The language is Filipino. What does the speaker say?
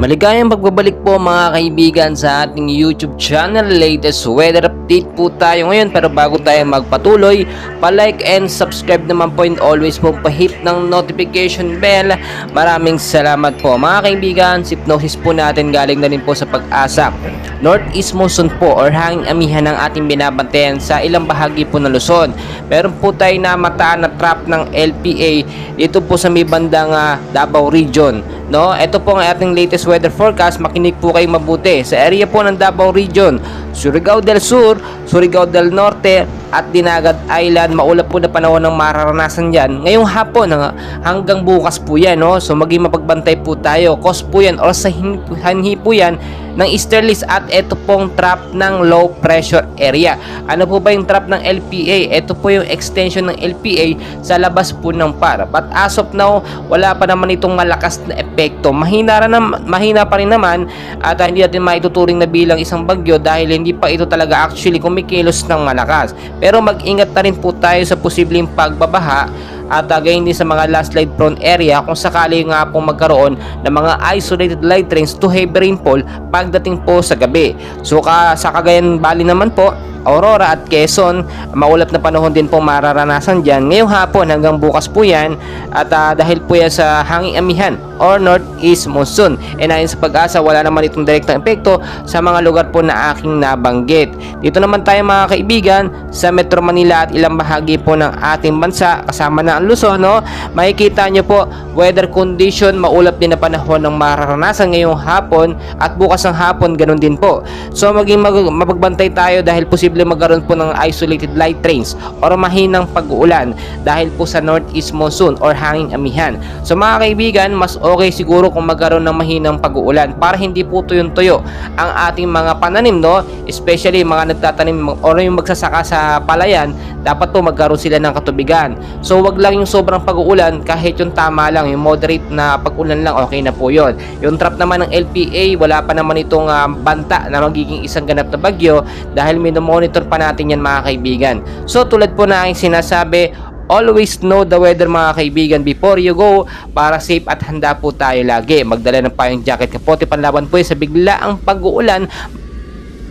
Maligayang pagbabalik po mga kaibigan sa ating YouTube channel. Latest weather update po tayo ngayon, pero bago tayo magpatuloy, pa-like and subscribe naman po, and always po pa-hit ng notification bell. Maraming salamat po mga kaibigan. Hypnosis po natin galing na rin po sa Pag-asa. Northeast monsoon po or hanging amihan ng ating binabantayan sa ilang bahagi po ng Luzon. Meron po tayo na mataan na trap ng LPA dito po sa may bandang Davao region. No, ito po ang ating latest weather forecast. Makinig po kayo mabuti. Sa area po ng Davao Region, Surigao del Sur, Surigao del Norte at Dinagat Island, maulap po na panahon ng mararanasan dyan ngayong hapon hanggang bukas po yan, no? So maging mapagbantay po tayo. Cause po yan or sa hanhi po yan ng easterlies at ito pong trap ng low pressure area. Ano po ba yung trap ng LPA? Ito po yung extension ng LPA sa labas po ng PAR. But as of now, wala pa naman itong malakas na epekto. Mahina pa rin naman at hindi natin maituturing na bilang isang bagyo dahil hindi pa ito talaga actually kumikilos ng malakas. Pero mag-ingat na rin po tayo sa posibleng pagbabaha at gayon din sa mga landslide prone area kung sakali nga pong magkaroon ng mga isolated light rains to heavy rainfall pagdating po sa gabi. So sa Cagayan Valley naman po, Aurora at Quezon, maulap na panahon din po mararanasan dyan ngayong hapon hanggang bukas po yan at dahil po yan sa hanging amihan or northeast monsoon. And ayon sa Pag-asa, wala naman itong direktang epekto sa mga lugar po na aking nabanggit. Dito naman tayo mga kaibigan sa Metro Manila at ilang bahagi po ng ating bansa kasama na ang Luzon, no? Makikita nyo po weather condition, maulap din na panahon ng mararanasan ngayong hapon at bukas ng hapon ganun din po. So maging mapagbantay tayo dahil posible magkaroon po ng isolated light rains or mahinang pag-uulan dahil po sa northeast monsoon or hanging amihan. So mga kaibigan, mas okay siguro kung magkaroon ng mahinang pag-uulan para hindi po tuyong-tuyo ang ating mga pananim, no? Especially mga nagtatanim or yung magsasaka sa palayan, dapat po magkaroon sila ng katubigan. So wag lang yung sobrang pag-uulan, kahit yung tama lang, yung moderate na pag-ulan lang, okay na po yun. Yung trap naman ng LPA, wala pa naman itong banta na magiging isang ganap na bagyo dahil minomonitor pa natin yan mga kaibigan. So tulad po na aking sinasabi, always know the weather mga kaibigan before you go para safe at handa po tayo lagi. Magdala ng payong jacket, kapote, panlaban po sa biglaang pag-uulan